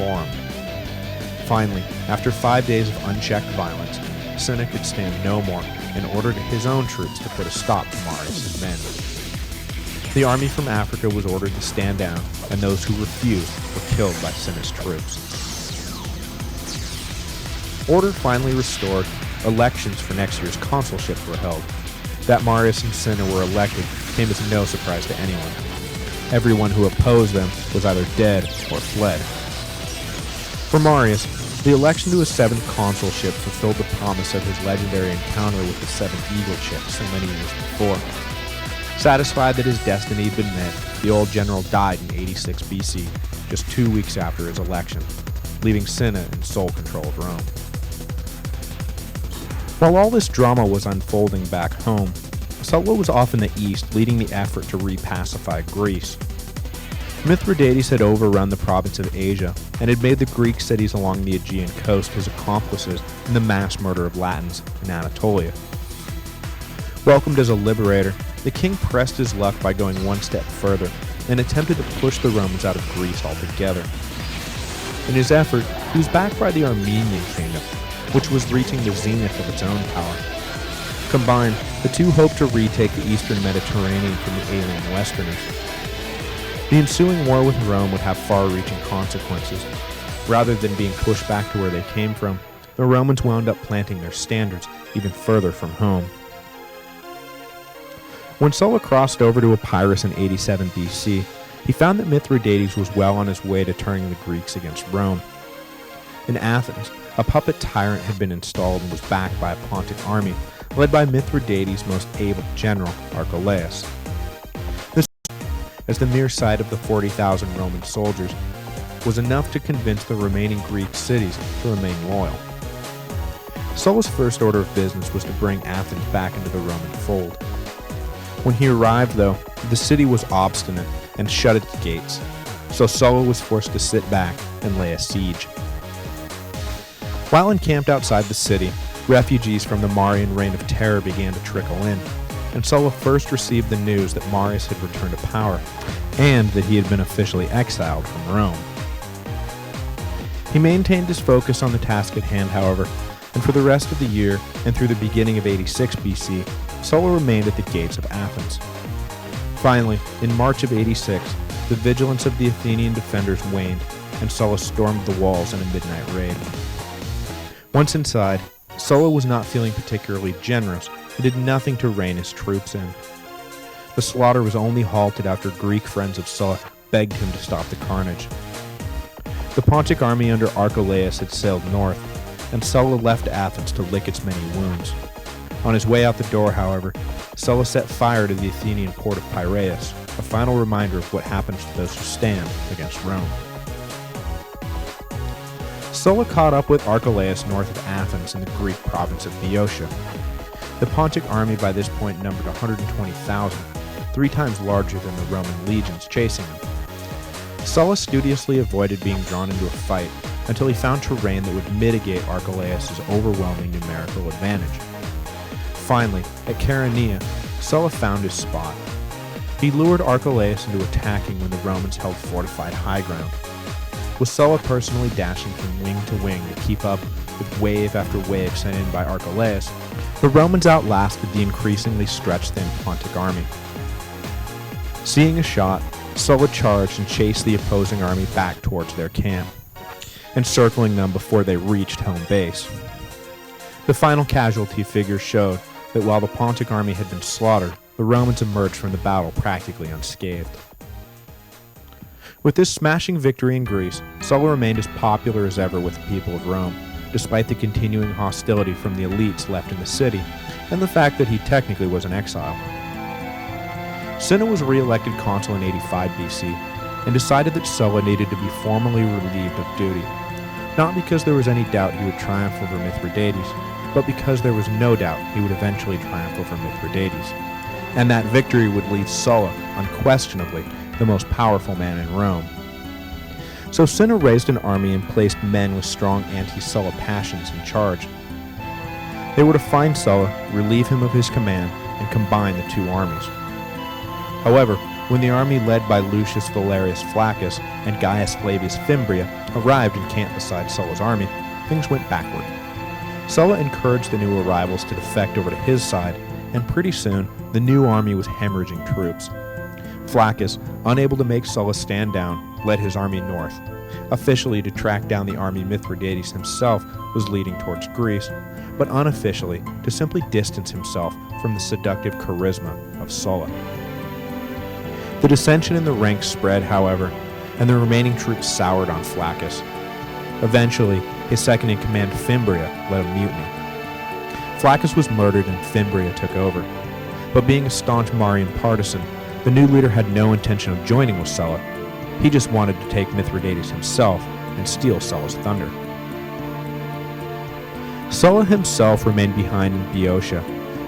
Forum. Finally, after 5 days of unchecked violence, Cinna could stand no more and ordered his own troops to put a stop to Marius' men. The army from Africa was ordered to stand down, and those who refused were killed by Cinna's troops. Order finally restored, elections for next year's consulship were held. That Marius and Cinna were elected came as no surprise to anyone. Everyone who opposed them was either dead or fled. For Marius, the election to his seventh consulship fulfilled the promise of his legendary encounter with the seventh eagle ship so many years before. Satisfied that his destiny had been met, the old general died in 86 BC, just 2 weeks after his election, leaving Cinna in sole control of Rome. While all this drama was unfolding back home, Sulla was off in the east leading the effort to repacify Greece. Mithridates had overrun the province of Asia and had made the Greek cities along the Aegean coast his accomplices in the mass murder of Latins in Anatolia. Welcomed as a liberator, the king pressed his luck by going one step further and attempted to push the Romans out of Greece altogether. In his effort, he was backed by the Armenian kingdom, which was reaching the zenith of its own power. Combined, the two hoped to retake the eastern Mediterranean from the alien Westerners. The ensuing war with Rome would have far-reaching consequences. Rather than being pushed back to where they came from, the Romans wound up planting their standards even further from home. When Sulla crossed over to Epirus in 87 BC, he found that Mithridates was well on his way to turning the Greeks against Rome. In Athens, a puppet tyrant had been installed and was backed by a Pontic army, led by Mithridates' most able general, Archelaus. This, as the mere sight of the 40,000 Roman soldiers, was enough to convince the remaining Greek cities to remain loyal. Sulla's first order of business was to bring Athens back into the Roman fold. When he arrived, though, the city was obstinate and shut its gates, so Sulla was forced to sit back and lay a siege. While encamped outside the city, refugees from the Marian Reign of Terror began to trickle in, and Sulla first received the news that Marius had returned to power, and that he had been officially exiled from Rome. He maintained his focus on the task at hand, however, and for the rest of the year and through the beginning of 86 BC, Sulla remained at the gates of Athens. Finally, in March of 86, the vigilance of the Athenian defenders waned, and Sulla stormed the walls in a midnight raid. Once inside, Sulla was not feeling particularly generous and did nothing to rein his troops in. The slaughter was only halted after Greek friends of Sulla begged him to stop the carnage. The Pontic army under Archelaus had sailed north, and Sulla left Athens to lick its many wounds. On his way out the door, however, Sulla set fire to the Athenian port of Piraeus, a final reminder of what happens to those who stand against Rome. Sulla caught up with Archelaus north of Athens in the Greek province of Boeotia. The Pontic army by this point numbered 120,000, 3 times larger than the Roman legions chasing him. Sulla studiously avoided being drawn into a fight until he found terrain that would mitigate Archelaus' overwhelming numerical advantage. Finally, at Chaeronea, Sulla found his spot. He lured Archelaus into attacking when the Romans held fortified high ground. With Sulla personally dashing from wing to wing to keep up with wave after wave sent in by Archelaus, the Romans outlasted the increasingly stretched thin Pontic army. Seeing a shot, Sulla charged and chased the opposing army back towards their camp, encircling them before they reached home base. The final casualty figures showed that while the Pontic army had been slaughtered, the Romans emerged from the battle practically unscathed. With this smashing victory in Greece, Sulla remained as popular as ever with the people of Rome, despite the continuing hostility from the elites left in the city, and the fact that he technically was in exile. Cinna was re-elected consul in 85 BC, and decided that Sulla needed to be formally relieved of duty, not because there was any doubt he would triumph over Mithridates, but because there was no doubt he would eventually triumph over Mithridates, and that victory would leave Sulla, unquestionably, the most powerful man in Rome. So Cinna raised an army and placed men with strong anti-Sulla passions in charge. They were to find Sulla, relieve him of his command, and combine the two armies. However, when the army led by Lucius Valerius Flaccus and Gaius Flavius Fimbria arrived and camped beside Sulla's army, things went backward. Sulla encouraged the new arrivals to defect over to his side, and pretty soon the new army was hemorrhaging troops. Flaccus, unable to make Sulla stand down, led his army north. Officially to track down the army Mithridates himself was leading towards Greece, but unofficially to simply distance himself from the seductive charisma of Sulla. The dissension in the ranks spread, however, and the remaining troops soured on Flaccus. Eventually, his second-in-command Fimbria led a mutiny. Flaccus was murdered and Fimbria took over, but being a staunch Marian partisan, the new leader had no intention of joining with Sulla. He just wanted to take Mithridates himself and steal Sulla's thunder. Sulla himself remained behind in Boeotia,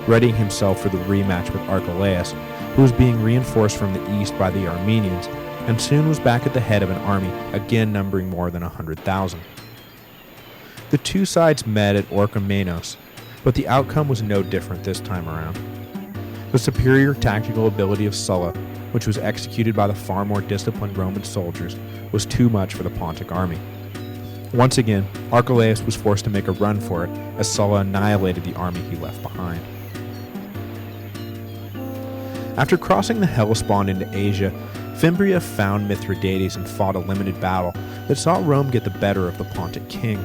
readying himself for the rematch with Archelaus, who was being reinforced from the east by the Armenians, and soon was back at the head of an army again numbering more than 100,000. The two sides met at Orchomenos, but the outcome was no different this time around. The superior tactical ability of Sulla, which was executed by the far more disciplined Roman soldiers, was too much for the Pontic army. Once again, Archelaus was forced to make a run for it as Sulla annihilated the army he left behind. After crossing the Hellespont into Asia, Fimbria found Mithridates and fought a limited battle that saw Rome get the better of the Pontic king.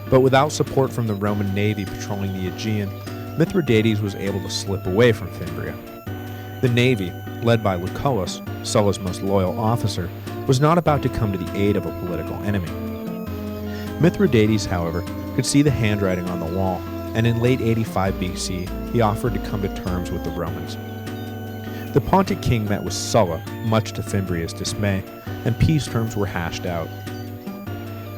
But without support from the Roman navy patrolling the Aegean, Mithridates was able to slip away from Fimbria. The navy, led by Lucullus, Sulla's most loyal officer, was not about to come to the aid of a political enemy. Mithridates, however, could see the handwriting on the wall, and in late 85 BC, he offered to come to terms with the Romans. The Pontic king met with Sulla, much to Fimbria's dismay, and peace terms were hashed out.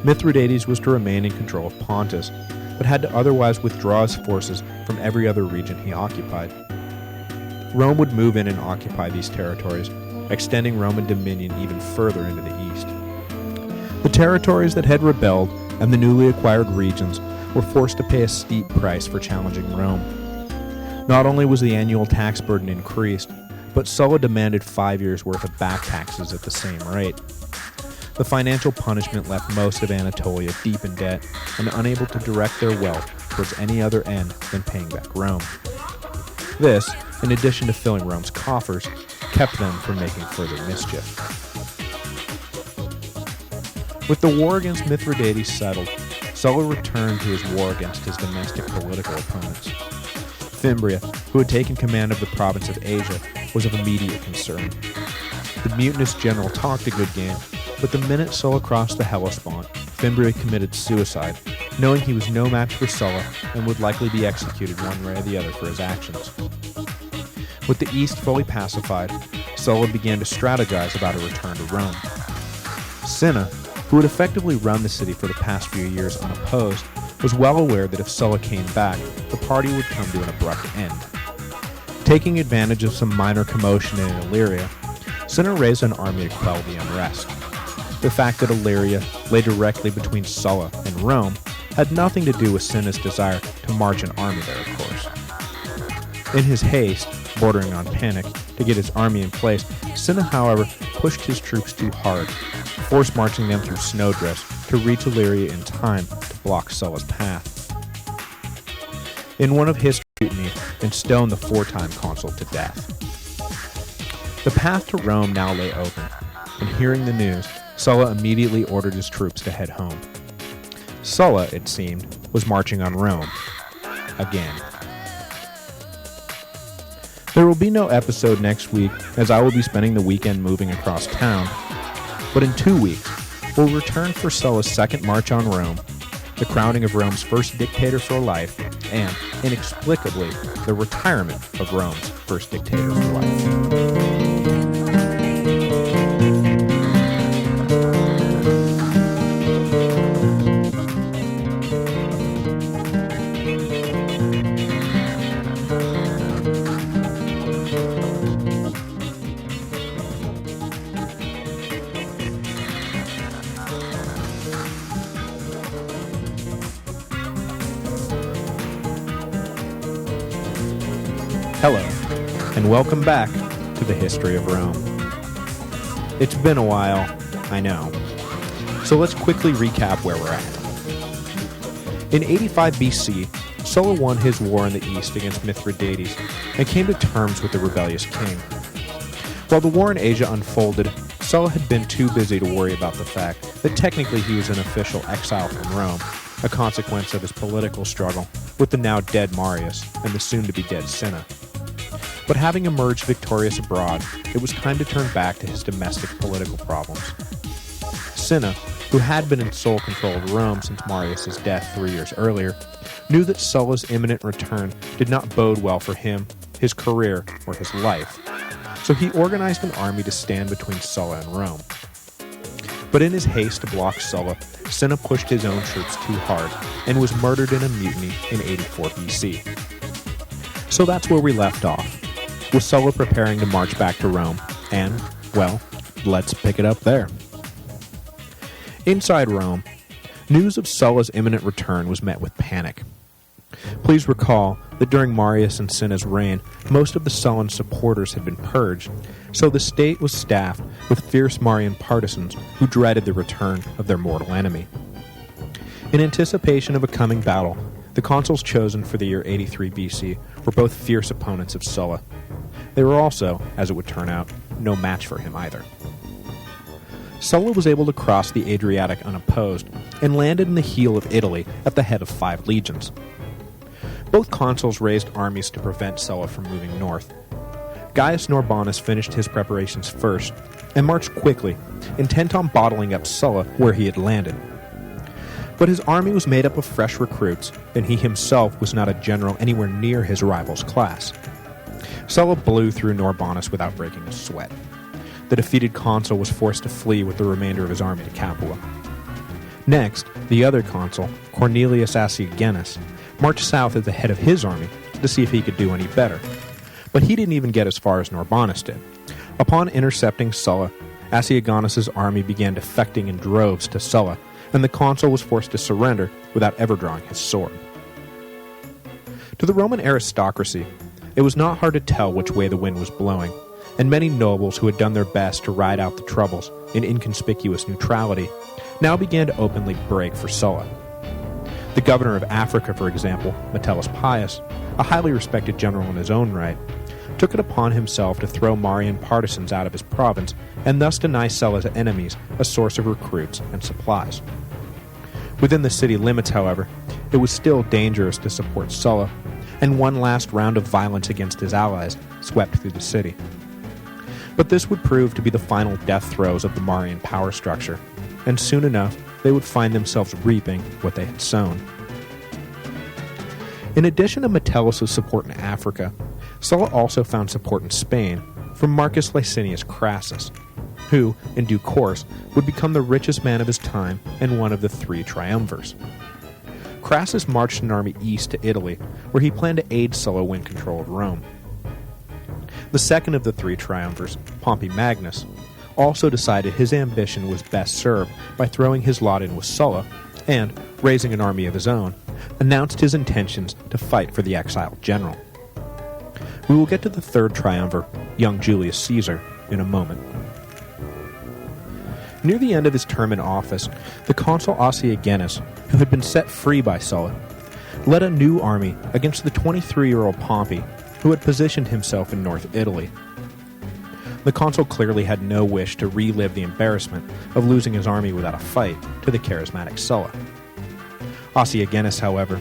Mithridates was to remain in control of Pontus, but had to otherwise withdraw his forces from every other region he occupied. Rome would move in and occupy these territories, extending Roman dominion even further into the east. The territories that had rebelled and the newly acquired regions were forced to pay a steep price for challenging Rome. Not only was the annual tax burden increased, but Sulla demanded 5 years' worth of back taxes at the same rate. The financial punishment left most of Anatolia deep in debt and unable to direct their wealth towards any other end than paying back Rome. This, in addition to filling Rome's coffers, kept them from making further mischief. With the war against Mithridates settled, Sulla returned to his war against his domestic political opponents. Fimbria, who had taken command of the province of Asia, was of immediate concern. The mutinous general talked a good game, but the minute Sulla crossed the Hellespont, Fimbria committed suicide, knowing he was no match for Sulla and would likely be executed one way or the other for his actions. With the east fully pacified, Sulla began to strategize about a return to Rome. Cinna, who had effectively run the city for the past few years unopposed, was well aware that if Sulla came back, the party would come to an abrupt end. Taking advantage of some minor commotion in Illyria, Cinna raised an army to quell the unrest. The fact that Illyria lay directly between Sulla and Rome had nothing to do with Cinna's desire to march an army there, of course. In his haste, bordering on panic, to get his army in place, Cinna, however, pushed his troops too hard, force marching them through snowdrifts to reach Illyria in time to block Sulla's path. In one of history's mutiny, and stoned the four-time consul to death. The path to Rome now lay open, and hearing the news, Sulla immediately ordered his troops to head home. Sulla, it seemed, was marching on Rome. Again. There will be no episode next week, as I will be spending the weekend moving across town, but in 2 weeks, we'll return for Sulla's second march on Rome, the crowning of Rome's first dictator for life, and, inexplicably, the retirement of Rome's first dictator for life. Hello, and welcome back to the history of Rome. It's been a while, I know. So let's quickly recap where we're at. In 85 BC, Sulla won his war in the east against Mithridates and came to terms with the rebellious king. While the war in Asia unfolded, Sulla had been too busy to worry about the fact that technically he was in official exile from Rome, a consequence of his political struggle with the now dead Marius and the soon-to-be dead Cinna. But having emerged victorious abroad, it was time to turn back to his domestic political problems. Cinna, who had been in sole control of Rome since Marius' death 3 years earlier, knew that Sulla's imminent return did not bode well for him, his career, or his life. So he organized an army to stand between Sulla and Rome. But in his haste to block Sulla, Cinna pushed his own troops too hard and was murdered in a mutiny in 84 BC. So that's where we left off, with Sulla preparing to march back to Rome, and, well, let's pick it up there. Inside Rome, news of Sulla's imminent return was met with panic. Please recall that during Marius and Cinna's reign, most of the Sullan supporters had been purged, so the state was staffed with fierce Marian partisans who dreaded the return of their mortal enemy. In anticipation of a coming battle, the consuls chosen for the year 83 BC were both fierce opponents of Sulla. They were also, as it would turn out, no match for him either. Sulla was able to cross the Adriatic unopposed and landed in the heel of Italy at the head of 5 legions. Both consuls raised armies to prevent Sulla from moving north. Gaius Norbanus finished his preparations first and marched quickly, intent on bottling up Sulla where he had landed. But his army was made up of fresh recruits, and he himself was not a general anywhere near his rival's class. Sulla blew through Norbanus without breaking a sweat. The defeated consul was forced to flee with the remainder of his army to Capua. Next, the other consul, Cornelius Aciagenus, marched south at the head of his army to see if he could do any better. But he didn't even get as far as Norbanus did. Upon intercepting Sulla, Aciagenus' army began defecting in droves to Sulla, and the consul was forced to surrender without ever drawing his sword. To the Roman aristocracy, it was not hard to tell which way the wind was blowing, and many nobles who had done their best to ride out the troubles in inconspicuous neutrality now began to openly break for Sulla. The governor of Africa, for example, Metellus Pius, a highly respected general in his own right, took it upon himself to throw Marian partisans out of his province and thus deny Sulla's enemies a source of recruits and supplies. Within the city limits, however, it was still dangerous to support Sulla, and one last round of violence against his allies swept through the city. But this would prove to be the final death throes of the Marian power structure, and soon enough they would find themselves reaping what they had sown. In addition to Metellus' support in Africa, Sulla also found support in Spain from Marcus Licinius Crassus, who, in due course, would become the richest man of his time and one of the 3 triumvirs. Crassus marched an army east to Italy, where he planned to aid Sulla win control of Rome. The second of the 3 triumvirs, Pompey Magnus, also decided his ambition was best served by throwing his lot in with Sulla, and, raising an army of his own, announced his intentions to fight for the exiled general. We will get to the third triumvir, young Julius Caesar, in a moment. Near the end of his term in office, the consul Aciagenus, who had been set free by Sulla, led a new army against the 23-year-old Pompey, who had positioned himself in North Italy. The consul clearly had no wish to relive the embarrassment of losing his army without a fight to the charismatic Sulla. Aciagenus, however,